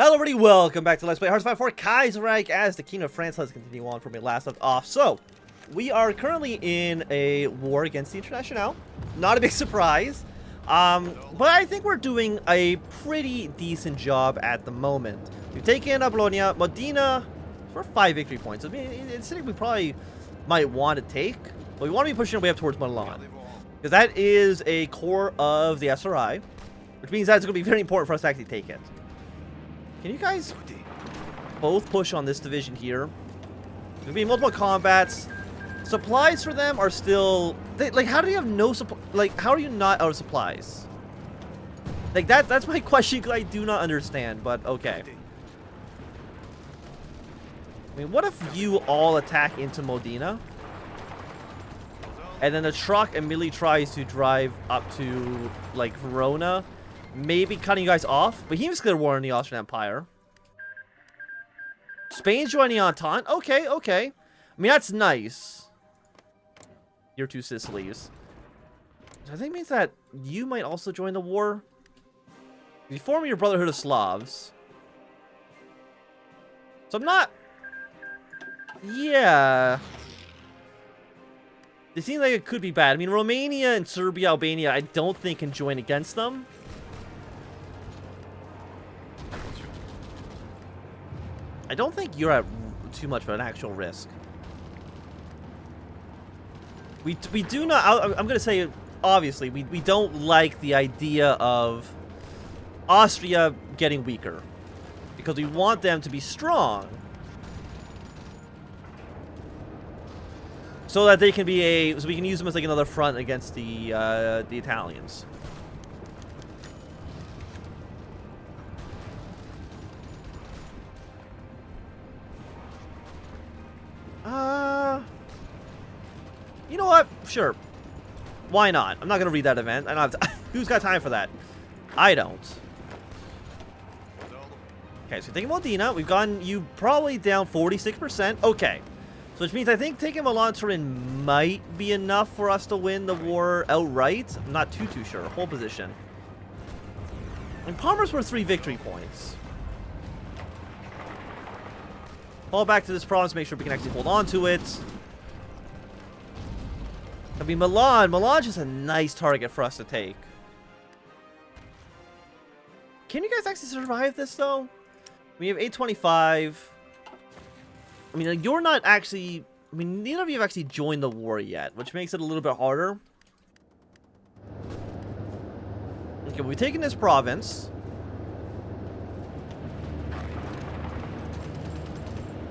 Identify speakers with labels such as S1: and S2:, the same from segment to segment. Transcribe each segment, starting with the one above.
S1: Hello everybody, welcome back to Let's Play HOI4 Kaiserreich as the King of France. Let's continue on from where we last left off. So, we are currently in a war against the Internationale. Not a big surprise. But I think we're doing a pretty decent job at the moment. We've taken Bologna, Modena for 5 victory points. I mean, it's something we probably might want to take, but we want to be pushing our way up towards Milan. Because that is a core of the SRI, which means that it's going to be very important for us to actually take it. Can you guys both push on this division here? There's gonna be multiple combats. Supplies for them are still... like, how do you have no supply? Like, how are you not out of supplies? Like, that's my question, because I do not understand, but okay. I mean, what if you all attack into Modena? And then the truck immediately tries to drive up to, like, Verona. Maybe cutting you guys off. Bohemians declared war in the Austrian Empire. Spain's joining the Entente. Okay, okay. I mean, that's nice. Your two Sicilies. I think it means that you might also join the war. You form your Brotherhood of Slavs. So I'm not... Yeah. It seems like it could be bad. I mean, Romania and Serbia, Albania, I don't think can join against them. I don't think you're at too much of an actual risk. We do not... I'm going to say, obviously, we don't like the idea of Austria getting weaker. Because we want them to be strong. So that they can be a... So we can use them as like another front against the Italians. You know what? Sure. Why not? I'm not going to read that event. I don't have to. Who's got time for that? I don't. Okay, so taking Modena. We've gotten you probably down 46%. Okay. So which means I think taking Milan Turin might be enough for us to win the war outright. I'm not too sure. Whole position. And Parma's worth 3 victory points. Fall back to this province, make sure we can actually hold on to it. I mean, Milan's just a nice target for us to take. Can you guys actually survive this, though? We have 825. I mean, you're not actually... I mean, neither of you have actually joined the war yet, which makes it a little bit harder. Okay, we've taken this province.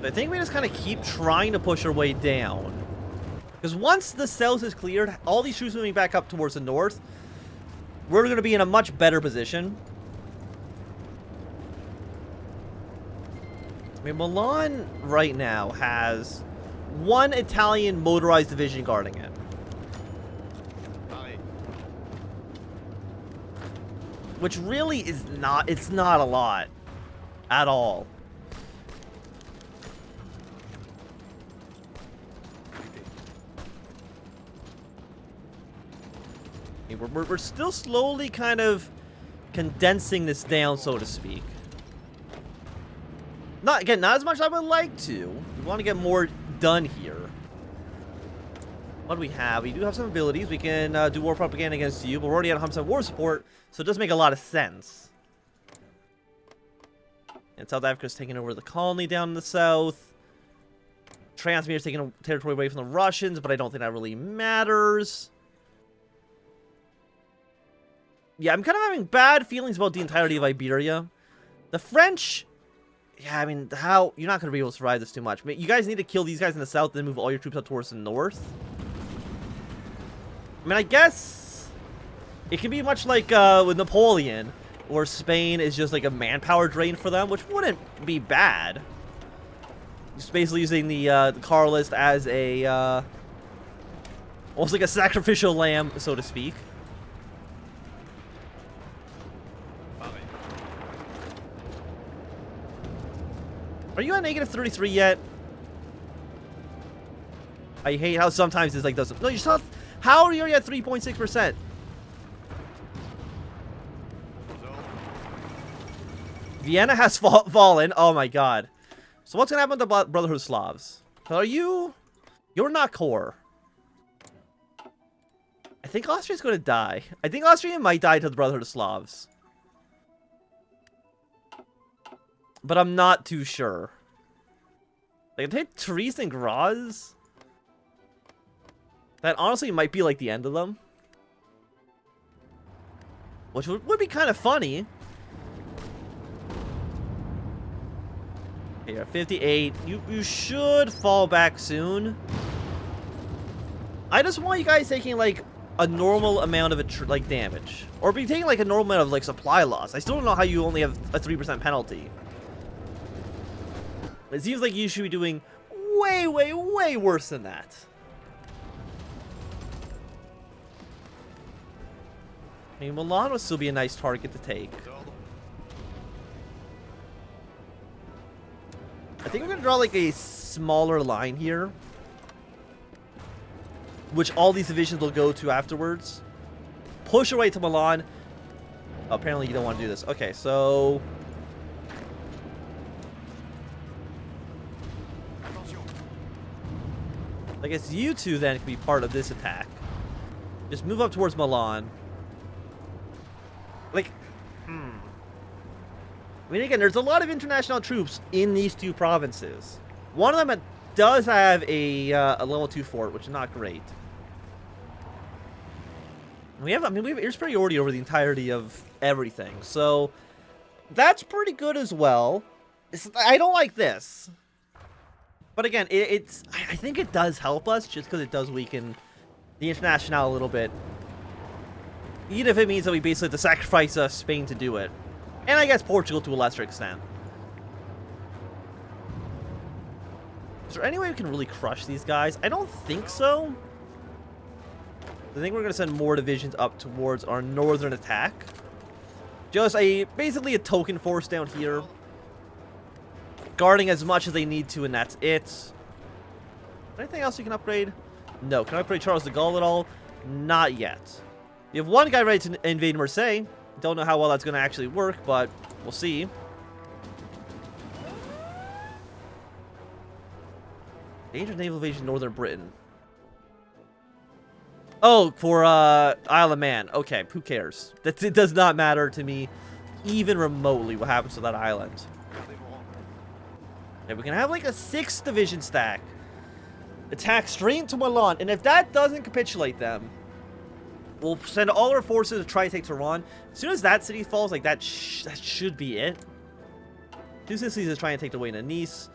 S1: I think we just kind of keep trying to push our way down. Because once the south is cleared, all these troops moving back up towards the north, we're going to be in a much better position. I mean, Milan right now has 1 Italian motorized division guarding it. Which really is not, it's not a lot at all. We're still slowly kind of condensing this down, so to speak. Not as much as I would like to. We want to get more done here. What do we have? We do have some abilities. We can do war propaganda against you, but we're already at 100% war support, so it does make a lot of sense. And South Africa's taking over the colony down in the south. Transmir's taking territory away from the Russians, but I don't think that really matters. Yeah, I'm kind of having bad feelings about the entirety of Iberia. The French... Yeah, I mean, how... You're not going to be able to survive this too much. I mean, you guys need to kill these guys in the south, then move all your troops up towards the north. I mean, I guess... It can be much like with Napoleon, where Spain is just like a manpower drain for them, which wouldn't be bad. Just basically using the Carlist as a... almost like a sacrificial lamb, so to speak. Are you at negative 33 yet? I hate how sometimes this like doesn't... No, you're still... How are you already at 3.6%? Vienna has fallen. Oh my god. So what's gonna happen to the Brotherhood of Slavs? So are you... You're not core. I think Austria's gonna die. I think Austria might die to the Brotherhood of Slavs. But I'm not too sure. Like, they hit Therese and Graz. That honestly might be like the end of them. Which would be kind of funny. Okay, you're at 58. You should fall back soon. I just want you guys taking like a normal amount of like damage, or be taking like a normal amount of like supply loss. I still don't know how you only have a 3% penalty. It seems like you should be doing way, way, way worse than that. I mean, Milan would still be a nice target to take. I think we're going to draw like a smaller line here, which all these divisions will go to afterwards. Push away to Milan. Oh, apparently you don't want to do this. Okay, so... I guess you two then can be part of this attack. Just move up towards Milan. Like, I mean, again, there's a lot of international troops in these two provinces. One of them does have a level 2 fort, which is not great. We have air superiority over the entirety of everything, so that's pretty good as well. I don't like this. But again, I think it does help us just because it does weaken the International a little bit. Even if it means that we basically have to sacrifice Spain to do it. And I guess Portugal to a lesser extent. Is there any way we can really crush these guys? I don't think so. I think we're going to send more divisions up towards our northern attack. Just basically a token force down here. Guarding as much as they need to, and that's it. Anything else you can upgrade? No. Can I upgrade Charles de Gaulle at all? Not yet. You have one guy ready to invade Marseille. Don't know how well that's going to actually work, but we'll see. Danger naval invasion Northern Britain. Oh, for Isle of Man. Okay, who cares? It does not matter to me, even remotely, what happens to that island. Okay, we can have like a 6th division stack. Attack straight into Milan, and if that doesn't capitulate them, we'll send all our forces to try to take Tehran. As soon as that city falls, like that should be it. 2 cities is trying to take away to Nice.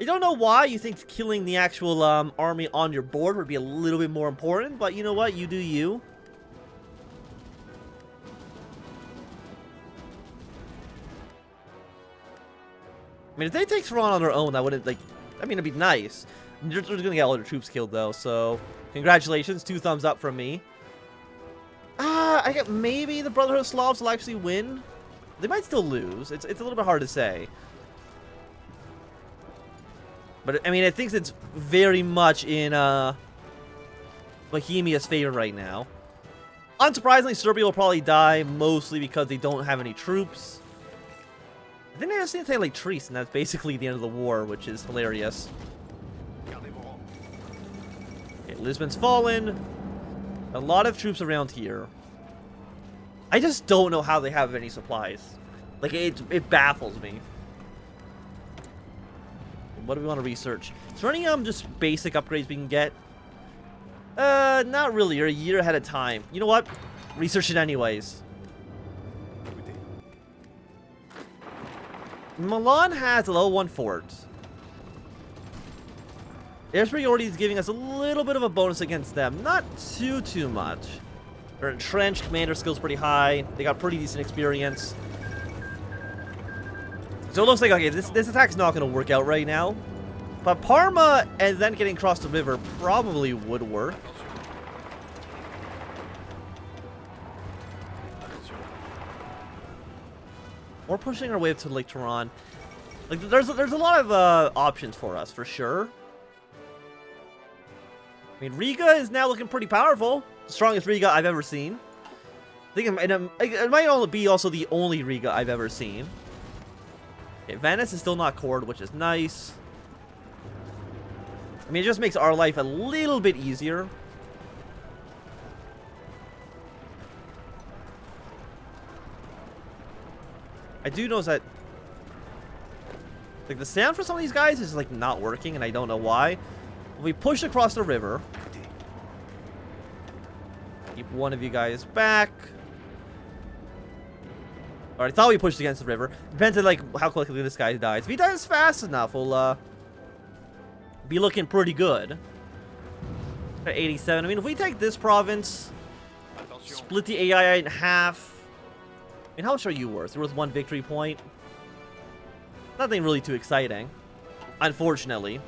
S1: I don't know why you think killing the actual army on your board would be a little bit more important, but you know what? You do you. I mean, if they take Tehran on their own, that wouldn't, like, I mean, it'd be nice. They're just gonna get all their troops killed, though, so congratulations. 2 thumbs up from me. I get maybe the Brotherhood of Slavs will actually win. They might still lose. It's a little bit hard to say. But, I mean, I think it's very much in Bohemia's favor right now. Unsurprisingly, Serbia will probably die, mostly because they don't have any troops. I think they just need to take, like, Therese, and that's basically the end of the war, which is hilarious. Okay, Lisbon's fallen. A lot of troops around here. I just don't know how they have any supplies. Like, it baffles me. What do we want to research? Is there any just basic upgrades we can get? Not really. You're a year ahead of time. You know what? Research it anyways. Milan has a level 1 fort. Air superiority is giving us a little bit of a bonus against them. Not too much. Their entrenched commander skill's pretty high. They got pretty decent experience. So it looks like, okay, this attack's not going to work out right now. But Parma and then getting across the river probably would work. Or pushing our way up to Lake Tehran. Like, there's a lot of options for us, for sure. I mean, Riga is now looking pretty powerful. The strongest Riga I've ever seen. I think it might only be also the only Riga I've ever seen. Okay, Venice is still not cored, which is nice. I mean, it just makes our life a little bit easier. I do notice that, like, the sound for some of these guys is, like, not working, and I don't know why. We push across the river. Keep one of you guys back. Alright, I thought we pushed against the river. Depends on, like, how quickly this guy dies. If he dies fast enough, we'll, be looking pretty good. At 87. I mean, if we take this province, split the AI in half. I mean, how much are you worth? You're worth 1 victory point. Nothing really too exciting, unfortunately.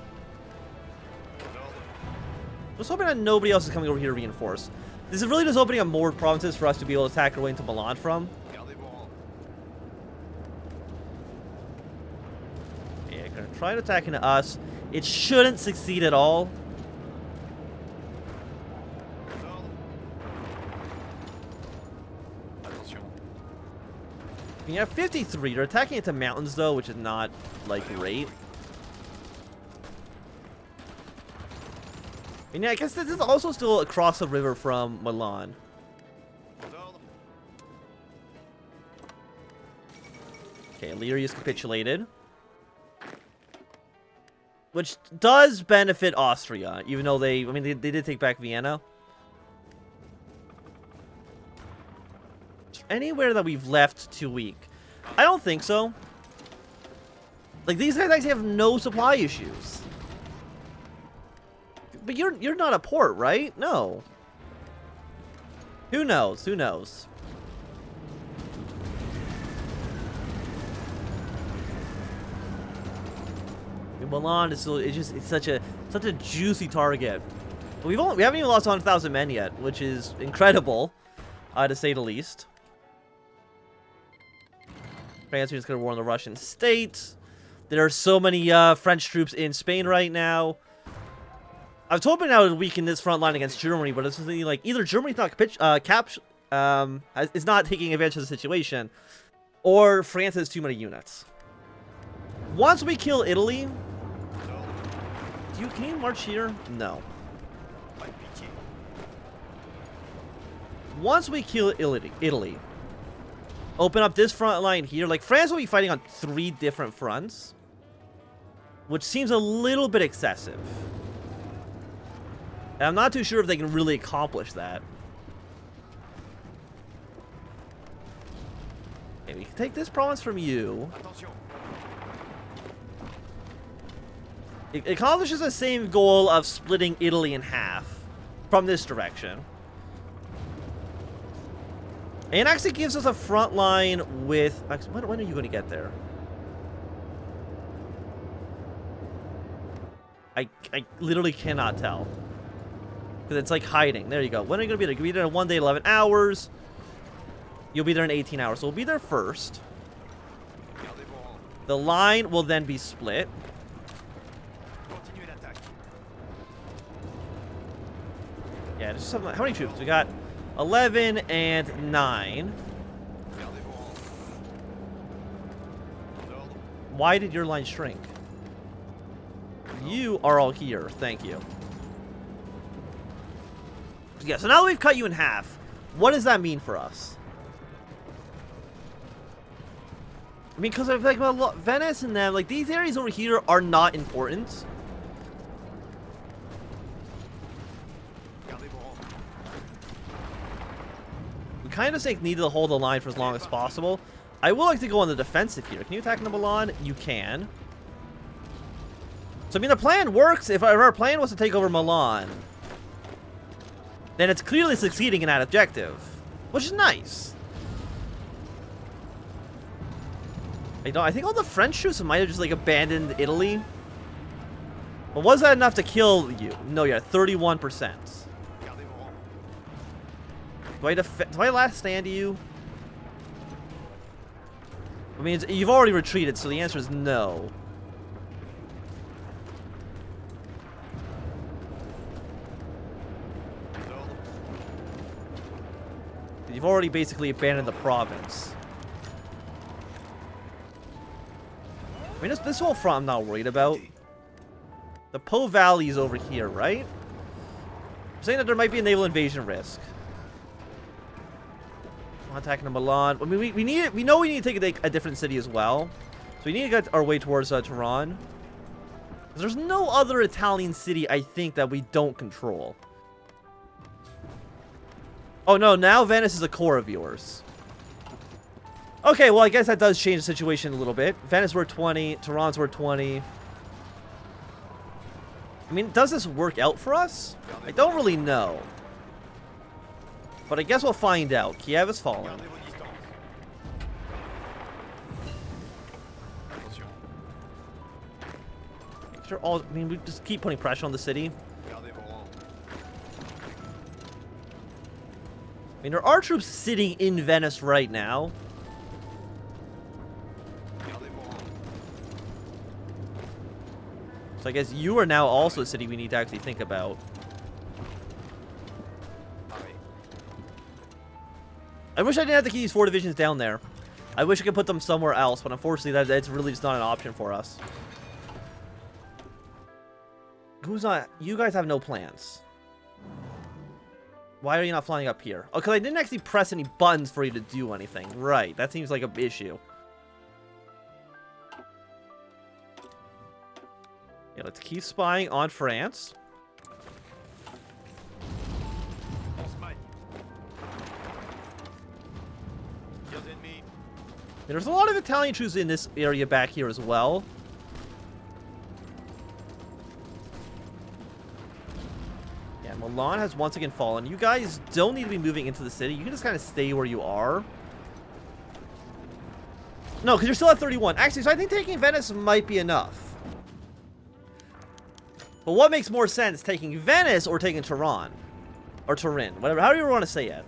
S1: Just hoping that nobody else is coming over here to reinforce. This is really just opening up more provinces for us to be able to attack our way into Milan from. Yeah, gonna try to attack into us. It shouldn't succeed at all. You have 53. They're attacking into mountains, though, which is not, like, great. And yeah, I guess this is also still across the river from Milan. Okay, Illyria's capitulated. Which does benefit Austria, even though they did take back Vienna. Anywhere that we've left too weak? I don't think so. Like, these guys actually have no supply issues. But you're not a port, right? No. Who knows? Who knows? Milan is still, it's such a juicy target. But we haven't even lost 100,000 men yet, which is incredible, to say the least. France is going to war on the Russian state. There are so many French troops in Spain right now. I was hoping I would weaken this front line against Germany, but it's like either Germany's not is not taking advantage of the situation, or France has too many units. Once we kill Italy, can you march here? No. Once we kill Italy, open up this front line here. Like, France will be fighting on 3 different fronts, which seems a little bit excessive. And I'm not too sure if they can really accomplish that. Okay, we can take this province from you. It accomplishes the same goal of splitting Italy in half from this direction. And actually gives us a front line with... When are you going to get there? I literally cannot tell. Because it's like hiding. There you go. When are you going to be there? You'll be there in 1 day, 11 hours. You'll be there in 18 hours. So we'll be there first. The line will then be split. Yeah, just something. How many troops? We got 11 and 9. Why did your line shrink? You are all here. Thank you. Yeah, so now that we've cut you in half, what does that mean for us? I mean, because I feel like Venice and them, like, these areas over here are not important. We kind of need to hold the line for as long as possible. I would like to go on the defensive here. Can you attack into Milan? You can. So, I mean, the plan works. If our plan was to take over Milan, then it's clearly succeeding in that objective, which is nice. I think all the French troops might have just, like, abandoned Italy. But was that enough to kill you? No, yeah, 31%. Do I last stand you? I mean, you've already retreated, so the answer is no. You've already basically abandoned the province. I mean, this whole front I'm not worried about. The Po Valley is over here, right? I'm saying that there might be a naval invasion risk. Attacking the Milan. I mean, we know we need to take a different city as well. So we need to get our way towards Tehran. There's no other Italian city, I think, that we don't control. Oh, no. Now Venice is a core of yours. Okay, well, I guess that does change the situation a little bit. Venice worth 20. Tehran's worth 20. I mean, does this work out for us? I don't really know. But I guess we'll find out. Kiev is falling. Sure, I mean, we just keep putting pressure on the city. I mean, there are troops sitting in Venice right now. So I guess you are now also a city we need to actually think about. I wish I didn't have to keep these 4 divisions down there. I wish I could put them somewhere else, but unfortunately that's really just not an option for us. Who's not? You guys have no plans. Why are you not flying up here? Oh, because I didn't actually press any buttons for you to do anything. Right, that seems like an issue. Yeah, let's keep spying on France. There's a lot of Italian troops in this area back here as well. Yeah, Milan has once again fallen. You guys don't need to be moving into the city. You can just kind of stay where you are. No, because you're still at 31. Actually, so I think taking Venice might be enough. But what makes more sense, taking Venice or taking Tehran? Or Turin, whatever, however you want to say it.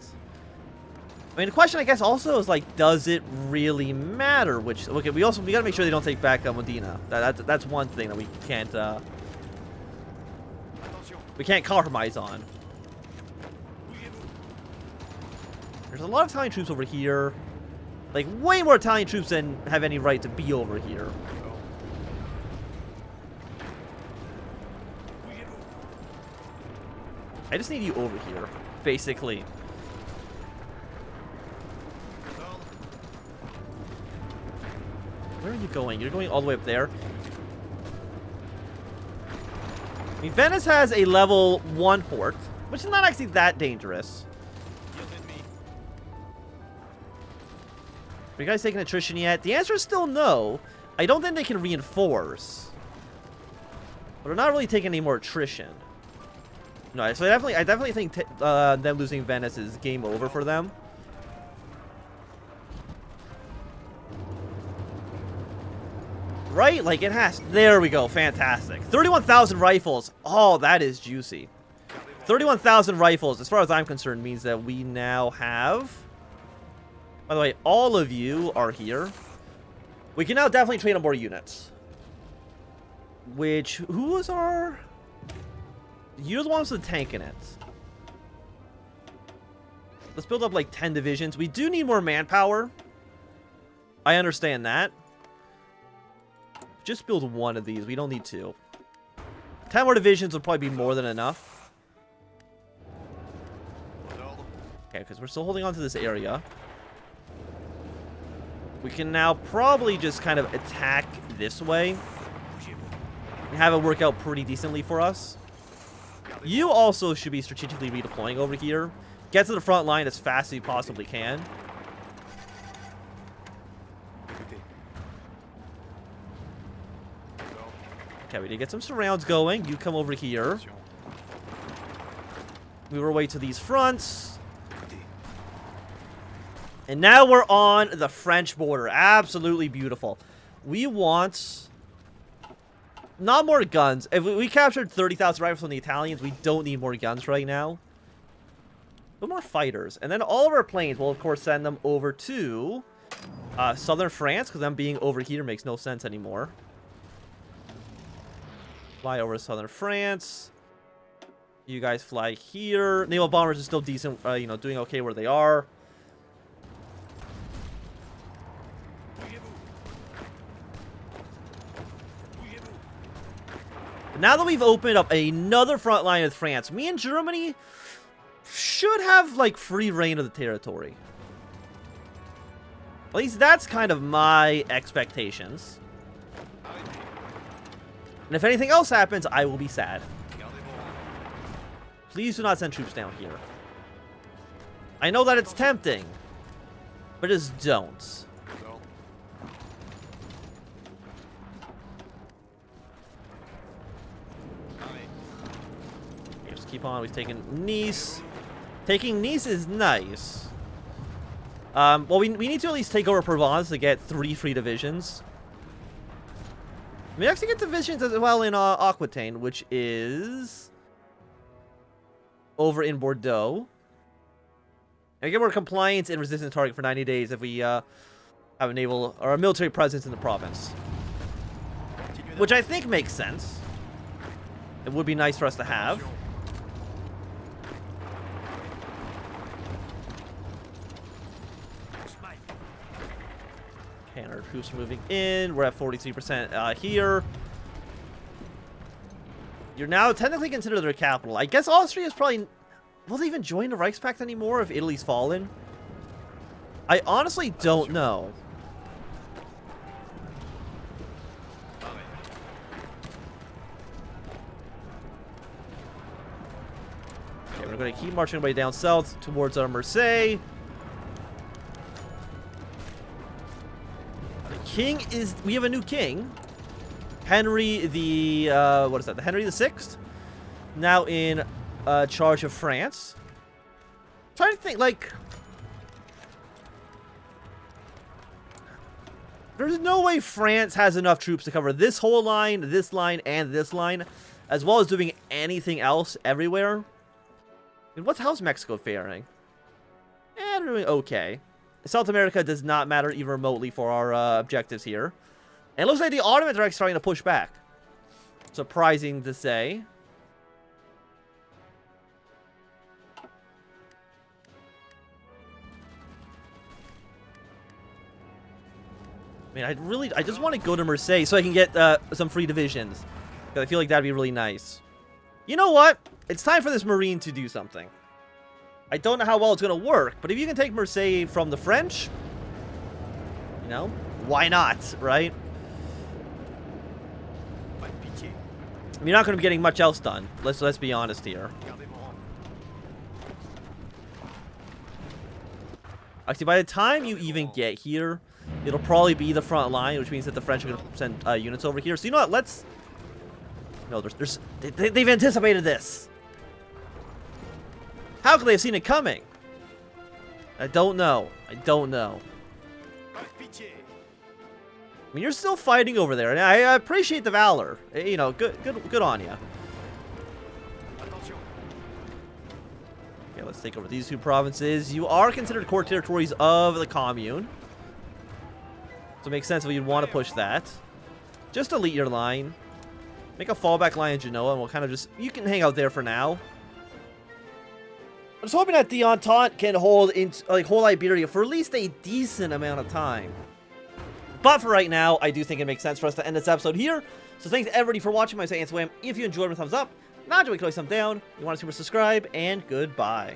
S1: I mean, the question, I guess, also is, like, does it really matter? Which, okay, we gotta make sure they don't take back Modena. That's one thing that we can't compromise on. There's a lot of Italian troops over here. Like, way more Italian troops than have any right to be over here. I just need you over here, basically. Where are you going? You're going all the way up there. I mean, Venice has a level 1 port, which is not actually that dangerous. Are you guys taking attrition yet? The answer is still no. I don't think they can reinforce. But they're not really taking any more attrition. No, so I definitely think them losing Venice is game over for them. Right? Like, it has. There we go. Fantastic. 31,000 rifles. Oh, that is juicy. 31,000 rifles, as far as I'm concerned, means that we now have... By the way, all of you are here. We can now definitely train on more units. Which, who was our... You're the ones with the tank in it. Let's build up like 10 divisions. We do need more manpower. I understand that. Just build 1 of these. We don't need 2. 10 more divisions would probably be more than enough. Okay, because we're still holding on to this area. We can now probably just kind of attack this way. And have it work out pretty decently for us. You also should be strategically redeploying over here. Get to the front line as fast as you possibly can. Okay, we did get some surrounds going. You come over here. Move our way to these fronts. And now we're on the French border. Absolutely beautiful. We want... not more guns. If we captured 30,000 rifles from the Italians, we don't need more guns right now. But more fighters. And then all of our planes, we'll of course send them over to southern France, because them being over here makes no sense anymore. Fly over to southern France. You guys fly here. Naval bombers are still decent, you know, doing okay where they are. Now that we've opened up another front line with France, me and Germany should have, like, free reign of the territory. At least that's kind of my expectations. And if anything else happens, I will be sad. Please do not send troops down here. I know that it's tempting, but just don't. Okay, just keep on. We've taken Nice. Taking Nice is nice. Well, we need to at least take over Provence to get 3 free divisions. We actually get divisions as well in Aquitaine, which is over in Bordeaux. And we get more compliance and resistance target for 90 days if we have a naval or a military presence in the province. Which I think makes sense. It would be nice for us to have. Okay, and our troops are moving in. We're at 43% here. You're now technically considered their capital. I guess Austria is probably... Will they even join the Reichspakt anymore if Italy's fallen? I honestly don't know. Okay, we're going to keep marching our way down south towards Marseille. The king is... We have a new king. Henry the... what is that? The Henry the Sixth? Now in... charge of France. I'm trying to think, like... There's no way France has enough troops to cover this whole line, and this line, as well as doing anything else everywhere. And how's Mexico faring? They're doing okay. South America does not matter even remotely for our objectives here. And it looks like the Ottomans are actually starting to push back. Surprising to say. I mean, I just want to go to Marseille so I can get some free divisions. Because I feel like that'd be really nice. You know what? It's time for this Marine to do something. I don't know how well it's going to work, but if you can take Marseille from the French, you know, why not, right? I mean, you're not going to be getting much else done. Let's be honest here. Actually, by the time you even get here, it'll probably be the front line, which means that the French are going to send units over here. So you know what? Let's... No, they've anticipated this. How could they have seen it coming? I don't know. I don't know. I mean, you're still fighting over there, and I appreciate the valor. You know, good on you. Okay, let's take over these 2 provinces. You are considered core territories of the commune. So it makes sense if you'd want to push that. Just delete your line. Make a fallback line in Genoa, and we'll kind of just... You can hang out there for now. I'm just hoping that the Entente can hold whole Iberia for at least a decent amount of time. But for right now, I do think it makes sense for us to end this episode here. So thanks everybody for watching. My name is Anthnwam. If you enjoyed, a thumbs up. Not enjoyed, click thumbs down. You want to super subscribe, and goodbye.